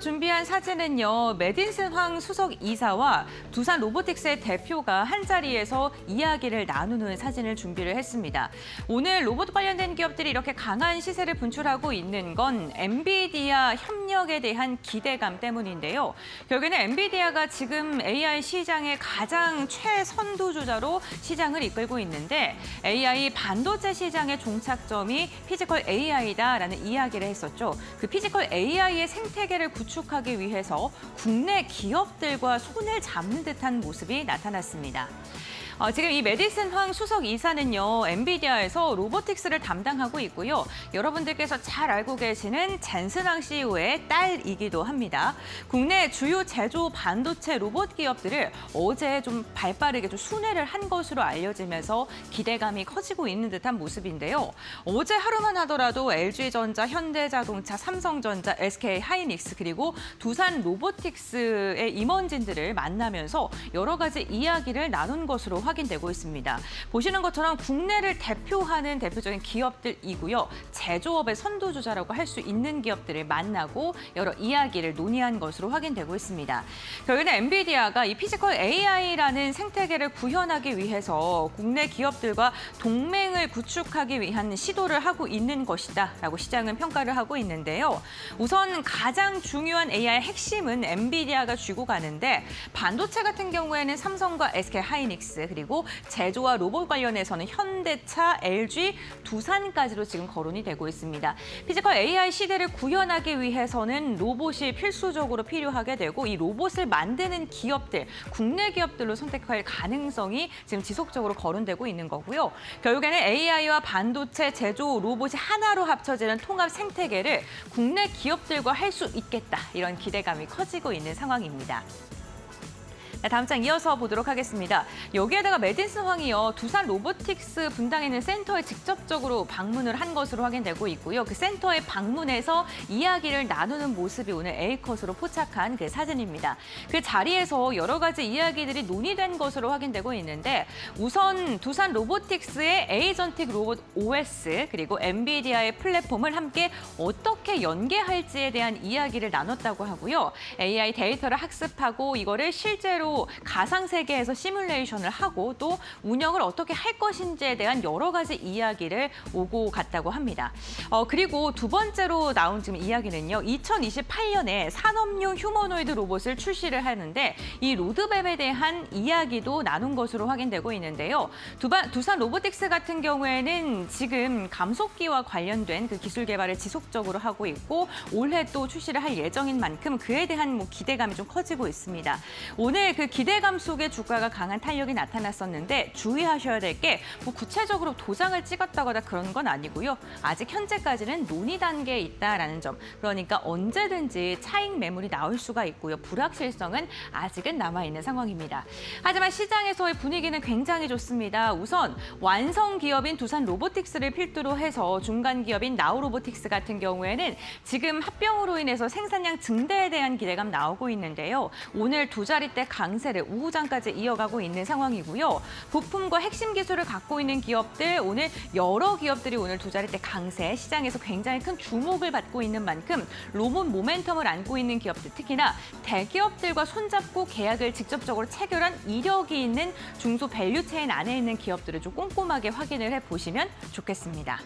준비한 사진은요, 매딘슨 황 수석 이사와 두산 로보틱스의 대표가 한자리에서 이야기를 나누는 사진을 준비를 했습니다. 오늘 로봇 관련된 기업들이 이렇게 강한 시세를 분출하고 있는 건 엔비디아 협력에 대한 기대감 때문인데요. 결국에는 엔비디아가 지금 AI 시장의 가장 최선두주자로 시장을 이끌고 있는데 AI 반도체 시장의 종착점이 피지컬 AI다라는 이야기를 했었죠. 그 피지컬 AI의 생태계를 구축하기 위해서 국내 기업들과 손을 잡는 듯한 모습이 나타났습니다. 지금 이 매디슨 황 수석 이사는요, 엔비디아에서 로보틱스를 담당하고 있고요. 여러분들께서 잘 알고 계시는 젠슨 황 CEO의 딸이기도 합니다. 국내 주요 제조 반도체 로봇 기업들을 어제 좀 발빠르게 좀 순회를 한 것으로 알려지면서 기대감이 커지고 있는 듯한 모습인데요. 어제 하루만 하더라도 LG전자, 현대자동차, 삼성전자, SK하이닉스 그리고 두산 로보틱스의 임원진들을 만나면서 여러 가지 이야기를 나눈 것으로 확인되고 있습니다. 보시는 것처럼 국내를 대표하는 대표적인 기업들이고요. 제조업의 선두주자라고 할 수 있는 기업들을 만나고 여러 이야기를 논의한 것으로 확인되고 있습니다. 결국에는 엔비디아가 이 피지컬 AI라는 생태계를 구현하기 위해서 국내 기업들과 동맹을 구축하기 위한 시도를 하고 있는 것이다라고 시장은 평가를 하고 있는데요. 우선 가장 중요한 AI 핵심은 엔비디아가 쥐고 가는데 반도체 같은 경우에는 삼성과 SK하이닉스 그리고 제조와 로봇 관련해서는 현대차, LG, 두산까지도 지금 거론이 되고 있습니다. 피지컬 AI 시대를 구현하기 위해서는 로봇이 필수적으로 필요하게 되고 이 로봇을 만드는 기업들, 국내 기업들로 선택할 가능성이 지금 지속적으로 거론되고 있는 거고요. 결국에는 AI와 반도체, 제조, 로봇이 하나로 합쳐지는 통합 생태계를 국내 기업들과 할 수 있겠다. 이런 기대감이 커지고 있는 상황입니다. 다음 장 이어서 보도록 하겠습니다. 여기에다가 매딘슨 황이요, 두산 로보틱스 분당에 있는 센터에 직접적으로 방문을 한 것으로 확인되고 있고요. 그 센터에 방문해서 이야기를 나누는 모습이 오늘 A컷으로 포착한 그 사진입니다. 그 자리에서 여러 가지 이야기들이 논의된 것으로 확인되고 있는데 우선 두산 로보틱스의 에이전틱 로봇 OS 그리고 엔비디아의 플랫폼을 함께 어떻게 연계할지에 대한 이야기를 나눴다고 하고요. AI 데이터를 학습하고 이거를 실제로 가상세계에서 시뮬레이션을 하고 또 운영을 어떻게 할 것인지에 대한 여러 가지 이야기를 오고 갔다고 합니다. 그리고 두 번째로 나온 지금 이야기는요. 2028년에 산업용 휴머노이드 로봇을 출시를 하는데 이 로드맵에 대한 이야기도 나눈 것으로 확인되고 있는데요. 두산 로보틱스 같은 경우에는 지금 감속기와 관련된 그 기술 개발을 지속적으로 하고 있고 올해 또 출시를 할 예정인 만큼 그에 대한 기대감이 좀 커지고 있습니다. 오늘 그 기대감 속에 주가가 강한 탄력이 나타났었는데 주의하셔야 될 게 구체적으로 도장을 찍었다거나 그런 건 아니고요. 아직 현재까지는 논의 단계에 있다라는 점. 그러니까 언제든지 차익 매물이 나올 수가 있고요. 불확실성은 아직은 남아있는 상황입니다. 하지만 시장에서의 분위기는 굉장히 좋습니다. 우선 완성 기업인 두산 로보틱스를 필두로 해서 중간 기업인 나우로보틱스 같은 경우에는 지금 합병으로 인해서 생산량 증대에 대한 기대감 나오고 있는데요. 오늘 두 자릿대 강세를 우후장까지 이어가고 있는 상황이고요. 부품과 핵심 기술을 갖고 있는 기업들, 오늘 여러 기업들이 오늘 두 자릿대 강세, 시장에서 굉장히 큰 주목을 받고 있는 만큼 로봇 모멘텀을 안고 있는 기업들, 특히나 대기업들과 손잡고 계약을 직접적으로 체결한 이력이 있는 중소 밸류체인 안에 있는 기업들을 좀 꼼꼼하게 확인을 해보시면 좋겠습니다.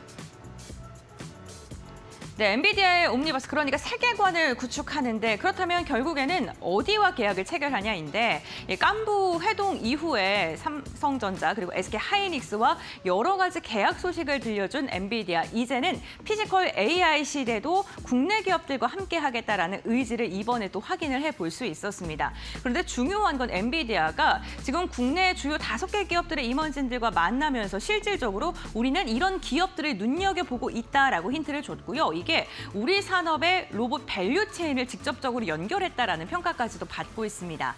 네, 엔비디아의 옴니버스, 그러니까 세계관을 구축하는데 그렇다면 결국에는 어디와 계약을 체결하냐인데 깐부 회동 이후에 삼성전자 그리고 SK하이닉스와 여러 가지 계약 소식을 들려준 엔비디아. 이제는 피지컬 AI 시대도 국내 기업들과 함께 하겠다라는 의지를 이번에 또 확인을 해볼 수 있었습니다. 그런데 중요한 건 엔비디아가 지금 국내 주요 5개 기업들의 임원진들과 만나면서 실질적으로 우리는 이런 기업들을 눈여겨보고 있다라고 힌트를 줬고요. 이게 우리 산업의 로봇 밸류체인을 직접적으로 연결했다라는 평가까지도 받고 있습니다.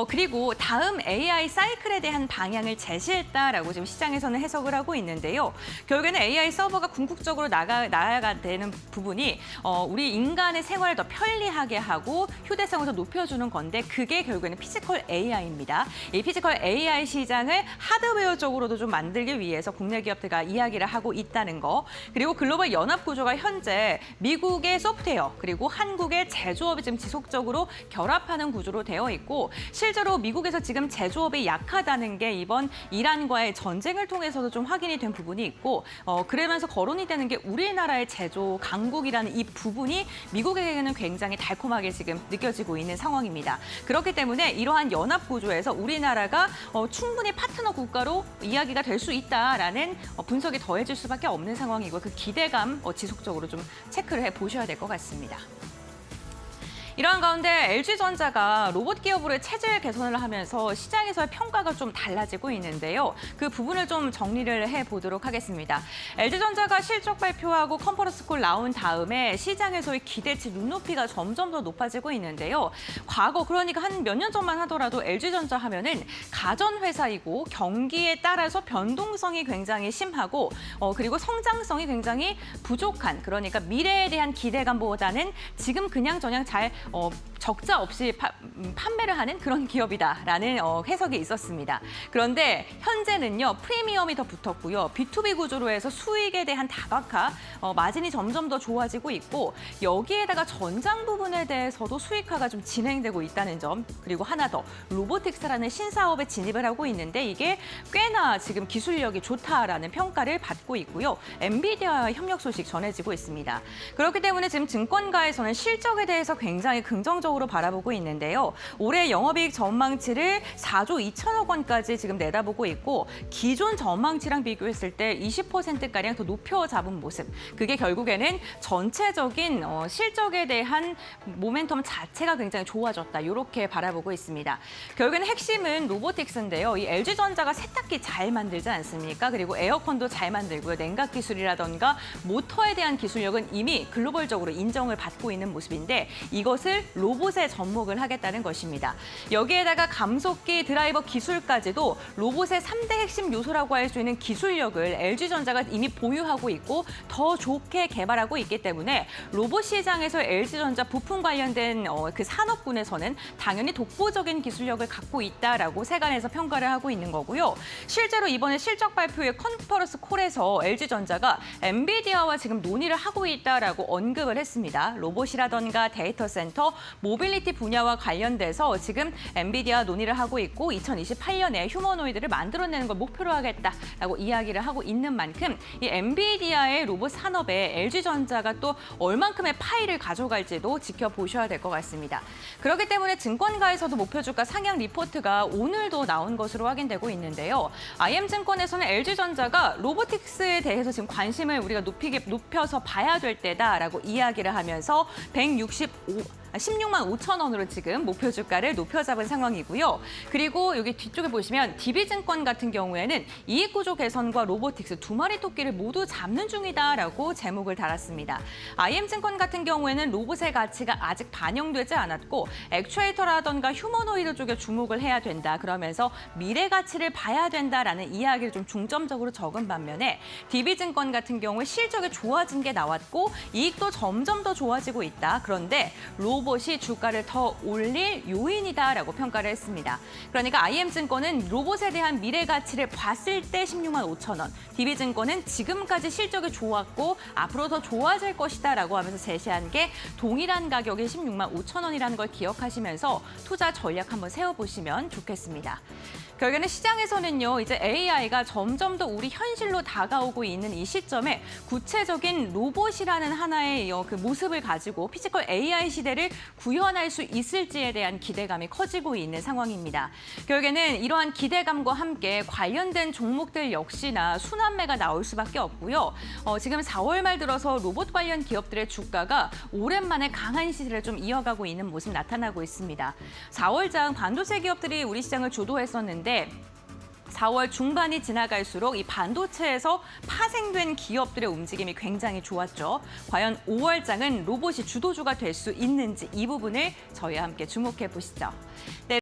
그리고 다음 AI 사이클에 대한 방향을 제시했다라고 지금 시장에서는 해석을 하고 있는데요. 결국에는 AI 서버가 궁극적으로 나아가야 되는 부분이 우리 인간의 생활을 더 편리하게 하고 휴대성을 더 높여주는 건데 그게 결국에는 피지컬 AI입니다. 이 피지컬 AI 시장을 하드웨어적으로도 좀 만들기 위해서 국내 기업들과 이야기를 하고 있다는 거. 그리고 글로벌 연합 구조가 현재 가운데 미국의 소프트웨어 그리고 한국의 제조업이 지금 지속적으로 결합하는 구조로 되어 있고 실제로 미국에서 지금 제조업이 약하다는 게 이번 이란과의 전쟁을 통해서도 좀 확인이 된 부분이 있고 그러면서 거론이 되는 게 우리나라의 제조 강국이라는 이 부분이 미국에게는 굉장히 달콤하게 지금 느껴지고 있는 상황입니다. 그렇기 때문에 이러한 연합 구조에서 우리나라가 충분히 파트너 국가로 이야기가 될 수 있다라는 분석이 더해질 수밖에 없는 상황이고 그 기대감 지속적으로 좀 체크를 해보셔야 될 것 같습니다. 이러한 가운데 LG전자가 로봇 기업으로의 체질 개선을 하면서 시장에서의 평가가 좀 달라지고 있는데요. 그 부분을 좀 정리를 해보도록 하겠습니다. LG전자가 실적 발표하고 컨퍼런스 콜 나온 다음에 시장에서의 기대치 눈높이가 점점 더 높아지고 있는데요. 과거 그러니까 한 몇 년 전만 하더라도 LG전자 하면은 가전회사이고 경기에 따라서 변동성이 굉장히 심하고 그리고 성장성이 굉장히 부족한 그러니까 미래에 대한 기대감보다는 지금 그냥저냥 잘 적자 없이 판매를 하는 그런 기업이다라는 해석이 있었습니다. 그런데 현재는요. 프리미엄이 더 붙었고요. B2B 구조로 해서 수익에 대한 다각화, 마진이 점점 더 좋아지고 있고 여기에다가 전장 부분에 대해서도 수익화가 좀 진행되고 있다는 점 그리고 하나 더 로보틱스라는 신사업에 진입을 하고 있는데 이게 꽤나 지금 기술력이 좋다라는 평가를 받고 있고요. 엔비디아와 협력 소식 전해지고 있습니다. 그렇기 때문에 지금 증권가에서는 실적에 대해서 굉장히 긍정적으로 바라보고 있는데요. 올해 영업이익 전망치를 4조 2천억 원까지 지금 내다보고 있고 기존 전망치랑 비교했을 때 20%가량 더 높여 잡은 모습. 그게 결국에는 전체적인 실적에 대한 모멘텀 자체가 굉장히 좋아졌다. 이렇게 바라보고 있습니다. 결국에는 핵심은 로보틱스인데요. 이 LG전자가 세탁기 잘 만들지 않습니까? 그리고 에어컨도 잘 만들고요. 냉각 기술이라던가 모터에 대한 기술력은 이미 글로벌적으로 인정을 받고 있는 모습인데 이것을 로봇에 접목을 하겠다는 것입니다. 여기에다가 감속기 드라이버 기술까지도 로봇의 3대 핵심 요소라고 할 수 있는 기술력을 LG전자가 이미 보유하고 있고 더 좋게 개발하고 있기 때문에 로봇 시장에서 LG전자 부품 관련된 그 산업군에서는 당연히 독보적인 기술력을 갖고 있다라고 세간에서 평가를 하고 있는 거고요. 실제로 이번에 실적 발표의 컨퍼런스 콜에서 LG전자가 엔비디아와 지금 논의를 하고 있다라고 언급을 했습니다. 로봇이라던가 데이터 센터, 모빌리티 분야와 관련돼서 지금 엔비디아 논의를 하고 있고 2028년에 휴머노이드를 만들어내는 걸 목표로 하겠다라고 이야기를 하고 있는 만큼 이 엔비디아의 로봇 산업에 LG전자가 또 얼만큼의 파이를 가져갈지도 지켜보셔야 될 것 같습니다. 그렇기 때문에 증권가에서도 목표주가 상향 리포트가 오늘도 나온 것으로 확인되고 있는데요. IM증권에서는 LG전자가 로보틱스에 대해서 지금 관심을 우리가 높여서 봐야 될 때다라고 이야기를 하면서 16만 5천 원으로 지금 목표 주가를 높여 잡은 상황이고요. 그리고 여기 뒤쪽에 보시면 DB증권 같은 경우에는 이익 구조 개선과 로보틱스 두 마리 토끼를 모두 잡는 중이다라고 제목을 달았습니다. IM증권 같은 경우에는 로봇의 가치가 아직 반영되지 않았고 액추에이터라던가 휴머노이드 쪽에 주목을 해야 된다. 그러면서 미래 가치를 봐야 된다라는 이야기를 좀 중점적으로 적은 반면에 DB증권 같은 경우에 실적이 좋아진 게 나왔고 이익도 점점 더 좋아지고 있다. 그런데 로봇이 주가를 더 올릴 요인이다라고 평가를 했습니다. 그러니까 IM증권은 로봇에 대한 미래 가치를 봤을 때 16만 5천 원, DB증권은 지금까지 실적이 좋았고 앞으로 더 좋아질 것이다라고 하면서 제시한 게 동일한 가격의 16만 5천 원이라는 걸 기억하시면서 투자 전략 한번 세워보시면 좋겠습니다. 결국에는 시장에서는요, 이제 AI가 점점 더 우리 현실로 다가오고 있는 이 시점에 구체적인 로봇이라는 하나의 그 모습을 가지고 피지컬 AI 시대를 구현할 수 있을지에 대한 기대감이 커지고 있는 상황입니다. 결국에는 이러한 기대감과 함께 관련된 종목들 역시나 순환매가 나올 수밖에 없고요. 지금 4월 말 들어서 로봇 관련 기업들의 주가가 오랜만에 강한 시세를 좀 이어가고 있는 모습 나타나고 있습니다. 4월장 반도체 기업들이 우리 시장을 주도했었는데 4월 중반이 지나갈수록 이 반도체에서 파생된 기업들의 움직임이 굉장히 좋았죠. 과연 5월장은 로봇이 주도주가 될 수 있는지 이 부분을 저희와 함께 주목해 보시죠. 네.